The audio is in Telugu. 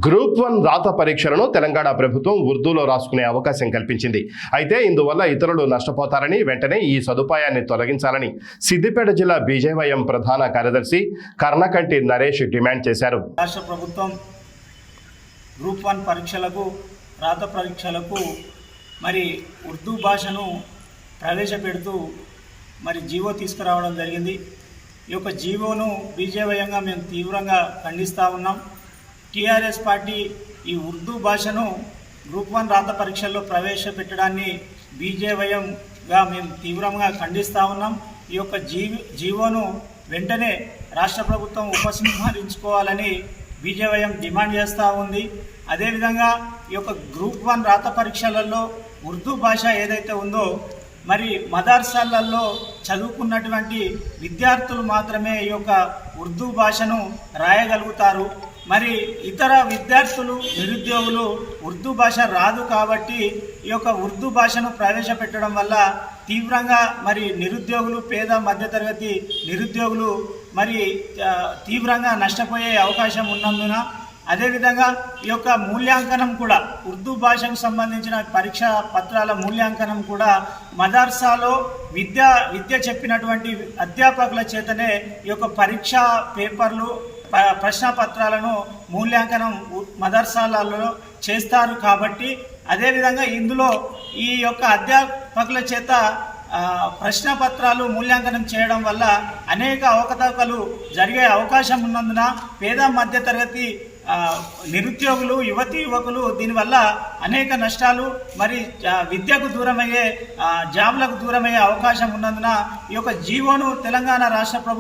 గ్రూప్ 1 రాత పరీక్షలను తెలంగాణ ప్రభుత్వం ఉర్దూలో రాసుకునే అవకాశం కల్పించింది. అయితే ఇందువల్ల ఇతరులు నష్టపోతారని వెంటనే ఈ సదుపాయాన్ని తొలగించాలని సిద్దిపేట జిల్లా బీజేవైఎం ప్రధాన కార్యదర్శి కర్ణకంటి నరేష్ డిమాండ్ చేశారు. రాష్ట్ర ప్రభుత్వం గ్రూప్ 1 పరీక్షలకు రాత పరీక్షలకు మరి ఉర్దూ భాషను ప్రవేశపెడుతూ మరి జీవో తీసుకురావడం జరిగింది. ఈ యొక్క జీవోను బీజేవైఎంగా మేము తీవ్రంగా ఖండిస్తూ ఉన్నాం. టీఆర్ఎస్ పార్టీ ఈ ఉర్దూ భాషను గ్రూప్ 1 రాత పరీక్షల్లో ప్రవేశపెట్టడాన్ని బీజేవైఎంగా మేము తీవ్రంగా ఖండిస్తూ ఉన్నాం. ఈ యొక్క జీవోను వెంటనే రాష్ట్ర ప్రభుత్వం ఉపసంహరించుకోవాలని బీజేవైఎం డిమాండ్ చేస్తూ ఉంది. అదేవిధంగా ఈ యొక్క గ్రూప్ 1 రాత పరీక్షలలో ఉర్దూ భాష ఏదైతే ఉందో మరి మదర్సాలలో చదువుకున్నటువంటి విద్యార్థులు మాత్రమే ఈ యొక్క ఉర్దూ భాషను రాయగలుగుతారు. మరి ఇతర విద్యార్థులు నిరుద్యోగులు ఉర్దూ భాష రాదు కాబట్టి ఈ యొక్క ఉర్దూ భాషను ప్రవేశపెట్టడం వల్ల తీవ్రంగా మరి నిరుద్యోగులు పేద మధ్యతరగతి నిరుద్యోగులు మరి తీవ్రంగా నష్టపోయే అవకాశం ఉన్నందున అదేవిధంగా ఈ యొక్క మూల్యాంకనం కూడా ఉర్దూ భాషకు సంబంధించిన పరీక్షా పత్రాల మూల్యాంకనం కూడా మదర్సాలో విద్య చెప్పినటువంటి అధ్యాపకుల చేతనే ఈ యొక్క పరీక్షా పేపర్లు ప్రశ్నపత్రాలను మూల్యాంకనం మదర్సాలలో చేస్తారు. కాబట్టి అదేవిధంగా ఇందులో ఈ యొక్క అధ్యాపకుల చేత ప్రశ్నపత్రాలు మూల్యాంకనం చేయడం వల్ల అనేక అవకతవకలు జరిగే అవకాశం ఉన్నందున పేద మధ్యతరగతి నిరుద్యోగులు యువకులు దీనివల్ల అనేక నష్టాలు మరి విద్యకు దూరమయ్యే జాబ్లకు దూరమయ్యే అవకాశం ఉన్నందున ఈ యొక్క జీవోను తెలంగాణ రాష్ట్ర ప్రభుత్వం